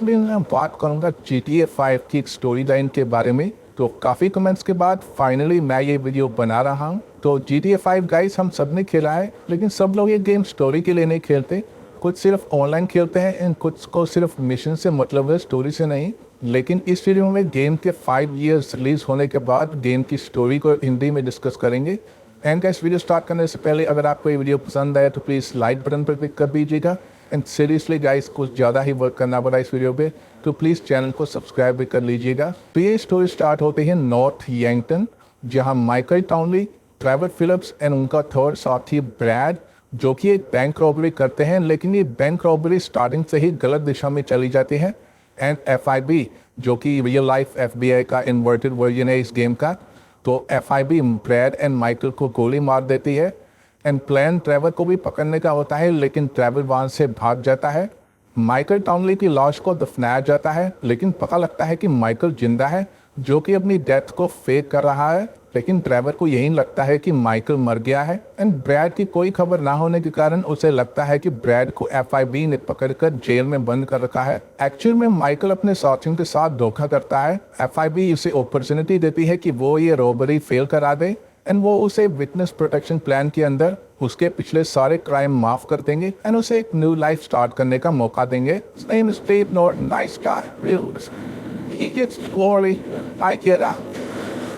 Basically मैं बात करूँगा GTA 5 की एक स्टोरी लाइन के बारे में। तो काफ़ी कमेंट्स के बाद फाइनली मैं ये वीडियो बना रहा हूँ। तो GTA 5 गाइस हम सब ने खेला है, लेकिन सब लोग ये गेम स्टोरी के लिए नहीं खेलते। कुछ सिर्फ ऑनलाइन खेलते हैं एंड कुछ को सिर्फ मिशन से मतलब है, स्टोरी से नहीं। लेकिन इस वीडियो में गेम के 5 इयर्स रिलीज होने के बाद गेम की स्टोरी को हिंदी में डिस्कस करेंगे। एंड गाइस वीडियो स्टार्ट करने से पहले अगर आपको ये वीडियो पसंद आए तो प्लीज़ लाइक बटन पर क्लिक कर दीजिएगा। एंड सीरियसली गाइस कुछ ज़्यादा ही वर्क करना पड़ा इस वीडियो पे, तो प्लीज़ चैनल को सब्सक्राइब भी कर लीजिएगा। तो ये स्टोरी स्टार्ट होती है नॉर्थ यंगटन, जहाँ Michael Townley, Trevor Philips and उनका थर्ड साथी ब्रैड जो कि एक बैंक रॉबरी करते हैं, लेकिन ये बैंक रॉबरी स्टार्टिंग से ही गलत दिशा में चली जाती है। एंड FIB जो कि रियल लाइफ FBI का इन्वर्टेड वर्जन है इस गेम का, तो FIB ब्रैड एंड माइकल को गोली मार देती है। एंड प्लान ट्रेवर को भी पकड़ने का होता है, लेकिन ट्रेवर वहाँ से भाग जाता है। माइकल टाउनली की लाश को दफनाया जाता है, लेकिन पता लगता है कि माइकल जिंदा है जो कि अपनी डेथ को फेक कर रहा है। लेकिन ट्रेवर को यही लगता है कि माइकल मर गया है। एंड ब्रैड की कोई खबर ना होने के कारण उसे लगता है कि ब्रैड को FIB ने पकड़कर जेल में बंद कर रखा है। एक्चुअल में माइकल अपने साथियों के साथ धोखा करता है। FIB उसे अपॉर्चुनिटी देती है कि वो ये रॉबरी फेल करा दे एंड वो उसे विटनेस प्रोटेक्शन प्लान के अंदर उसके पिछले सारे क्राइम माफ कर देंगे एंड उसे एक न्यू लाइफ स्टार्ट करने का मौका देंगे।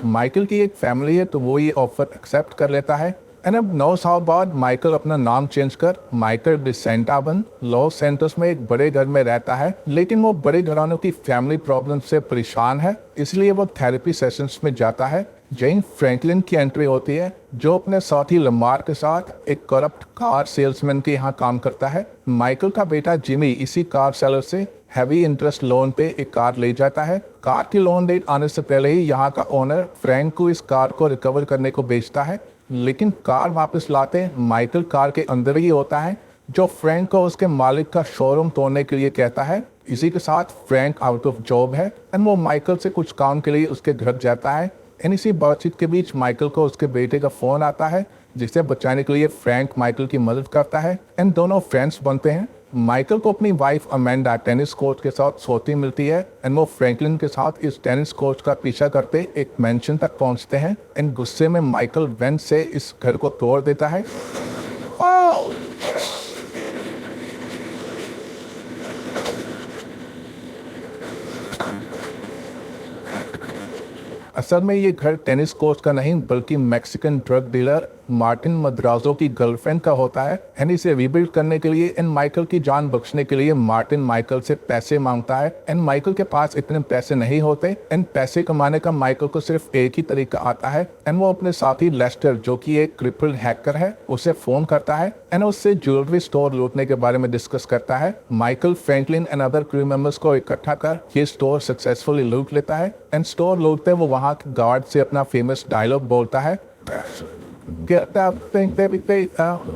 माइकल की एक फैमिली है, तो वो ये ऑफर एक्सेप्ट कर लेता है। एंड अब 9 साल बाद माइकल अपना नाम चेंज कर माइकल डिसेंटा बन लॉस सेंटोस में एक बड़े घर में रहता है। लेकिन वो बड़े घरानों की फैमिली प्रॉब्लम से परेशान है, इसलिए वो थेरेपी सेशंस में जाता है। जेन फ्रैंकलिन की एंट्री होती है, जो अपने साथी लमार के साथ एक करप्ट कार सेल्समैन के यहाँ काम करता है। माइकल का बेटा जिमी इसी कार सेलर से हैवी इंटरेस्ट लोन पे एक कार ले जाता है। कार की लोन डेट आने से पहले ही यहाँ का ओनर फ्रैंक को इस कार को रिकवर करने को बेचता है, लेकिन कार वापस लाते माइकल कार के अंदर ही होता है, जो फ्रैंक को उसके मालिक का शोरूम तोड़ने के लिए कहता है। इसी के साथ फ्रैंक आउट ऑफ जॉब है एंड वो माइकल से कुछ काम के लिए उसके घर जाता है। एंड इसी बातचीत के बीच माइकल को उसके बेटे का फ़ोन आता है, जिसे बचाने के लिए फ्रैंक माइकल की मदद करता है एंड दोनों फ्रेंड्स बनते हैं। माइकल को अपनी वाइफ अमेंडा टेनिस कोच के साथ सोती मिलती है एंड वो फ्रैंकलिन के साथ इस टेनिस कोच का पीछा करते एक मेंशन तक पहुंचते हैं। एंड गुस्से में माइकल वेन से इस घर को तोड़ देता है। असल में ये घर टेनिस कोच का नहीं बल्कि मैक्सिकन ड्रग डीलर मार्टिन मद्राजो की गर्लफ्रेंड का होता है। एंड इसे रीबिल्ड करने के लिए एंड माइकल की जान बख्शने के लिए मार्टिन माइकल से पैसे मांगता है। एंड माइकल के पास इतने पैसे नहीं होते एंड पैसे कमाने का माइकल को सिर्फ एक ही तरीका आता है एंड वो अपने साथी लेस्टर जो कि एक क्रिपल्ड हैकर है उसे फोन करता है एंड उससे ज्वेलरी स्टोर लूटने के बारे में डिस्कस करता है। Michael Franklin and other crew members को इकट्ठा कर ये स्टोर सक्सेसफुली लूट लेता है। एंड स्टोर लूटते वो वहाँ के गार्ड से अपना फेमस डायलॉग बोलता है, Get that thing that we paid out.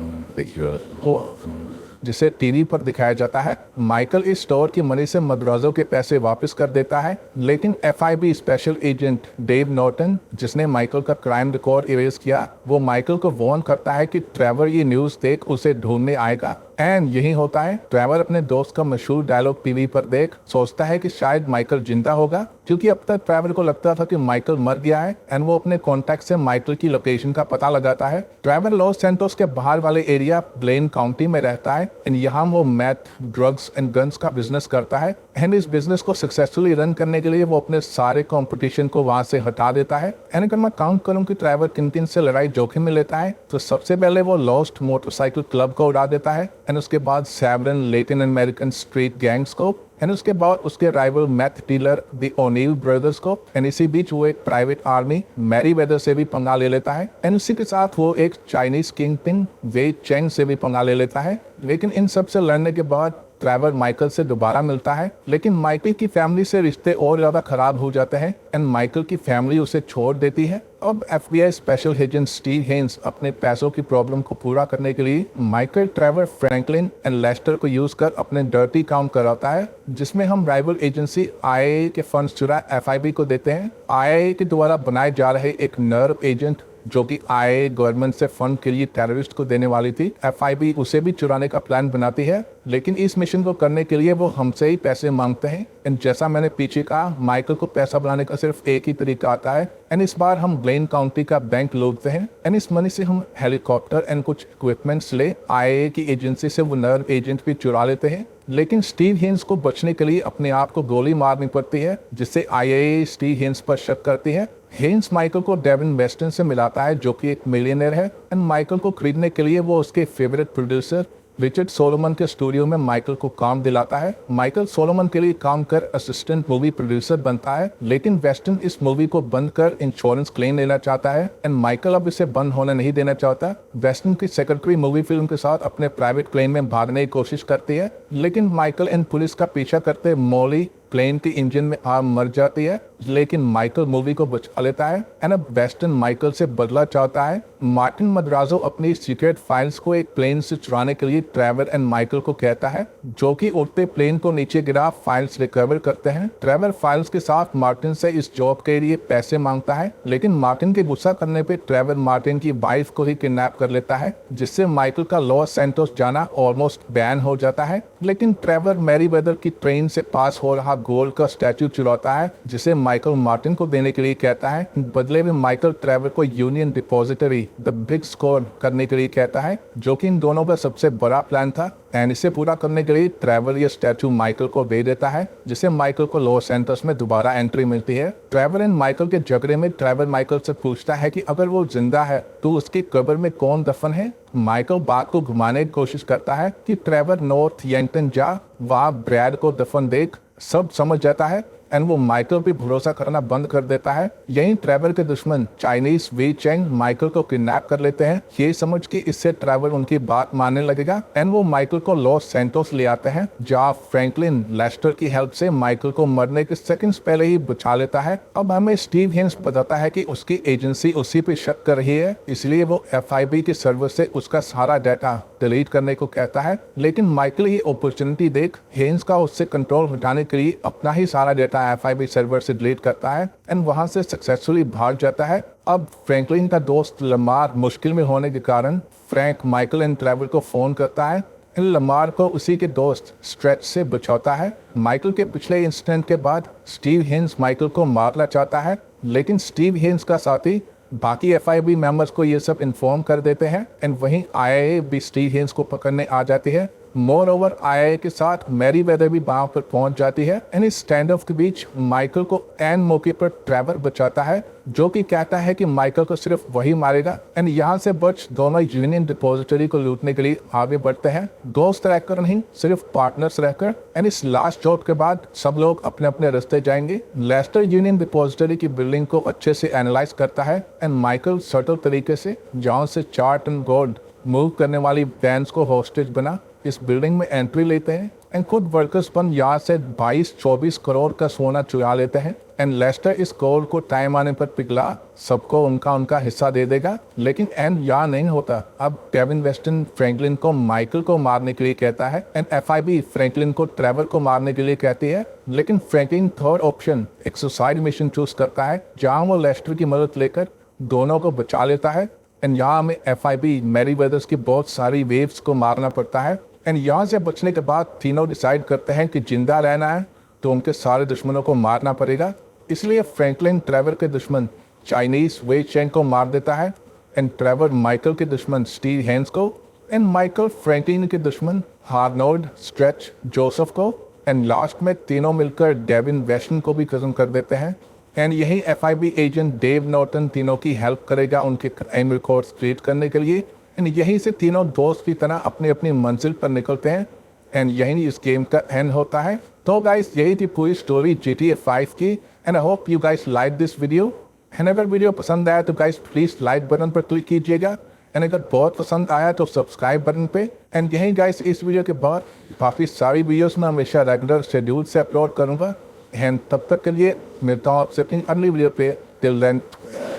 जिसे टीवी पर दिखाया जाता है। माइकल इस स्टोर की मनी से मद्राजो के पैसे वापस कर देता है, लेकिन FIB special agent Dave Norton जिसने माइकल का क्राइम रिकॉर्ड इरेज किया, वो माइकल को वार्न करता है कि ट्रेवर ये न्यूज़ देख उसे ढूंढने आएगा। एंड यही होता है। ट्रेवर अपने दोस्त का मशहूर डायलॉग टीवी पर देख सोचता है कि शायद माइकल जिंदा होगा, क्योंकि अब तक ट्रेवर को लगता था कि माइकल मर गया है। एंड वो अपने कॉन्टैक्ट से माइकल की लोकेशन का पता लगाता है। ट्रेवर लॉस सेंटोस के बाहर वाले एरिया ब्लेन काउंटी में रहता है एंड यहाँ वो मैथ, ड्रग्स एंड गन्स का बिजनेस करता है। एंड इस बिजनेस को सक्सेसफुली रन करने के लिए वो अपने सारे कंपटीशन को वहाँ से हटा देता है। एंड अगर मैं काउंट करूँ कि ट्रेवर किन किन से लड़ाई जोखिम में लेता है, तो सबसे पहले वो लॉस्ट मोटरसाइकिल क्लब को उड़ा देता है एंड उसके बाद several Latin American street gangs को एंड उसके बाद उसके rival meth dealer the O'Neil brothers को। एंड इसी बीच वो एक प्राइवेट आर्मी मैरी वेदर से भी पंगा ले लेता है एंड उसी के साथ वो एक चाइनीज किंग पिन वे चेंग से भी पंगा ले लेता है। लेकिन इन सब से लड़ने के बाद ट्रेवर माइकल से दोबारा मिलता है, लेकिन माइकल की फैमिली से रिश्ते और ज़्यादा खराब हो जाते हैं एंड माइकल की फैमिली उसे छोड़ देती है। अब FBI special agent Steve Haines अपने पैसों की प्रॉब्लम को पूरा करने के लिए Michael, Trevor, Franklin and Lester को यूज कर अपने डर्टी काम कराता है, जिसमें हम राइवल एजेंसी IAA के फंड्स चुरा FIB को देते हैं। IAA के द्वारा बनाए जा रहे एक नर्व एजेंट जो कि आय गवर्नमेंट से फंड के लिए टेररिस्ट को देने वाली थी। FIB उसे भी चुराने का प्लान बनाती है, लेकिन इस मिशन को करने के लिए वो हमसे ही पैसे मांगते हैं। एंड जैसा मैंने पीछे कहा, माइकल को पैसा बनाने का सिर्फ एक ही तरीका आता है। एंड इस बार हम ब्लेन काउंटी का बैंक लूटते हैं एंड इस मनी से हम हेलीकॉप्टर एंड कुछ इक्विपमेंट्स ले IA की एजेंसी से वो नर्व एजेंट भी चुरा लेते हैं। लेकिन स्टीव हेन्स को बचने के लिए अपने आप को गोली मारनी पड़ती है, जिससे IA स्टीव हेन्स पर शक करती है। हेन्स माइकल को डेविन वेस्टन से मिलाता है, जो कि एक मिलियनर है। एंड माइकल को खरीदने के लिए वो उसके फेवरेट प्रोड्यूसर रिचर्ड सोलोमन के स्टूडियो में माइकल को काम दिलाता है। माइकल सोलोमन के लिए काम कर असिस्टेंट मूवी प्रोड्यूसर बनता है, लेकिन वेस्टन इस मूवी को बंद कर इंश्योरेंस क्लेम लेना चाहता है एंड माइकल अब इसे बंद होने नहीं देना चाहता। वेस्टन की सेक्रेटरी मूवी फिल्म के साथ अपने प्राइवेट प्लेन में भागने की कोशिश करती है, लेकिन माइकल एंड पुलिस का पीछा करते मॉली प्लेन की इंजन में आग मर जाती है, लेकिन माइकल मूवी को बचा लेता है एंड अब वेस्टन माइकल से बदला चाहता है। मार्टिन मद्राजो अपनी सीक्रेट फाइल्स को एक प्लेन से चुराने के लिए ट्रेवर एंड माइकल को कहता है, जो कि उड़ते प्लेन को नीचे गिरा फाइल्स रिकवर करते हैं। ट्रेवर फाइल्स के साथ मार्टिन से इस जॉब के लिए पैसे मांगता है, लेकिन मार्टिन के गुस्सा करने पे ट्रेवर मार्टिन की वाइफ को ही किडनैप कर लेता है, जिससे माइकल का लॉस सैंटोस जाना ऑलमोस्ट बैन हो जाता है। लेकिन ट्रेवर मैरीवेदर की ट्रेन से पास हो रहा गोल्ड का स्टैचू चुराता है, जिसे माइकल मार्टिन को देने के लिए कहता है। बदले में माइकल ट्रेवर को union depository the big score करने के लिए कहता है, जो कि इन दोनों का सबसे बड़ा प्लान था। एंड इसे पूरा करने के लिए ट्रेवर ये स्टैचू माइकल को दे देता है, जिससे माइकल को लॉस एंटोस में दोबारा एंट्री मिलती है। ट्रेवर एंड माइकल के झगड़े में ट्रेवर माइकल से पूछता है कि अगर वो जिंदा है तो उसकी कब्र में कौन दफन है। माइकल बात को घुमाने की कोशिश करता है कि ट्रेवर नॉर्थ यंगटन जा, वहाँ ब्रैड को दफन देख। सब समझ जाता है एंड वो माइकल पे भरोसा करना बंद कर देता है। यही ट्रेवर के दुश्मन चाइनीज वी चेंग माइकल को किडनैप कर लेते हैं, ये समझ के इससे ट्रेवर उनकी बात मानने लगेगा एंड वो माइकल को लॉस सैंटोस ले आते हैं, जहाँ फ्रैंकलिन लेस्टर की हेल्प से माइकल को मरने के सेकंड्स पहले ही बचा लेता है। अब हमें स्टीव हेन्स बताता है कि उसकी एजेंसी उसी पे शक कर रही है, इसलिए वो FIB के सर्वर से उसका सारा डाटा डिलीट करने को कहता है। लेकिन माइकल ये अपॉर्चुनिटी देख हेन्स का उससे कंट्रोल हटाने के लिए अपना ही सारा डाटा FIB सर्वर से डिलीट करता है एंड वहां से सक्सेसफुली भाग जाता है। अब फ्रैंकलिन का दोस्त लमार मुश्किल में होने के कारण फ्रैंक माइकल एंड ट्रेवर को फोन करता है। लमार को उसी के दोस्त स्ट्रेच से बचाता है। माइकल के पिछले इंसिडेंट के बाद स्टीव हेन्स माइकल को मारना चाहता है, लेकिन स्टीव हेन्स का साथी बाकी FIB मेंबर्स को ये सब इन्फॉर्म कर देते हैं एंड वहीं IA भी स्टीव हेन्स को पकड़ने आ जाती है। मोर ओवर IA के साथ मैरीवेदर भी वहां पर पहुंच जाती है एंड इस स्टैंड ऑफ के बीच माइकल को एन मौके पर ट्रेवर बचाता है, जो कि कहता है कि माइकल को सिर्फ वही मारेगा एंड यहाँ से बच दोनों यूनियन डिपॉजिटरी को लूटने के लिए आगे बढ़ते हैं, दोस्त रहकर नहीं सिर्फ पार्टनर्स रहकर। एंड इस लास्ट जॉब के बाद सब लोग अपने अपने रास्ते जाएंगे। लेस्टर यूनियन डिपॉजिटरी की बिल्डिंग को अच्छे से एनालाइज करता है एंड माइकल सटल तरीके से जहाँ से 4 टन गोल्ड मूव करने वाली वैन्स को हॉस्टेज बना इस बिल्डिंग में एंट्री लेते हैं एंड खुद वर्कर्स बन यहाँ से 22-24 करोड़ का सोना चुरा लेते हैं एंड लेस्टर इस गोल्ड को टाइम आने पर पिघला सबको उनका हिस्सा दे देगा। लेकिन एंड यहाँ नहीं होता। अब डेविन वेस्टन फ्रैंकलिन को माइकल को मारने के लिए कहता है एंड FIB फ्रैंकलिन को ट्रेवर को मारने के लिए कहती है, लेकिन फ्रैंकलिन थर्ड ऑप्शन एक सुसाइड मिशन चूज करता है, जहाँ वो लेस्टर की मदद लेकर दोनों को बचा लेता है। एंड यहाँ हमें FIB मैरीवेदर्स की बहुत सारी वेव्स को मारना पड़ता है एंड यहाँ से बचने के बाद तीनों डिसाइड करते हैं कि जिंदा रहना है तो उनके सारे दुश्मनों को मारना पड़ेगा। इसलिए फ्रैंकलिन ट्रेवर के दुश्मन चाइनीज वे चेंग को मार देता है एंड ट्रेवर माइकल के दुश्मन स्टीव हेन्स को एंड माइकल फ्रैंकलिन के दुश्मन हार्नोल्ड स्ट्रेच जोसेफ को एंड लास्ट में तीनों मिलकर डेविन वेस्टन को भी खत्म कर देते हैं। एंड यही FIB एजेंट डेव नॉर्टन तीनों की हेल्प करेगा उनके क्राइम रिकॉर्ड्स क्रिएट करने के लिए एंड यहीं से तीनों दोस्त की तरह अपनी अपनी मंजिल पर निकलते हैं एंड यही इस गेम का एंड होता है। तो गाइस यही थी पूरी स्टोरी GTA 5 की and I hope you guys like this video and अगर वीडियो पसंद आया तो गाइस प्लीज लाइक बटन पर क्लिक कीजिएगा एंड अगर बहुत पसंद आया तो सब्सक्राइब बटन पे। एंड यही गाइस इस वीडियो के बाद काफ़ी सारी वीडियोस मैं हमेशा रेगुलर शेड्यूल से अपलोड करूँगा एंड तब तक के लिए मिलता हूँ आपसे अपनी अगली वीडियो पे। Till then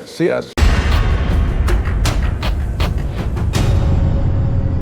see you.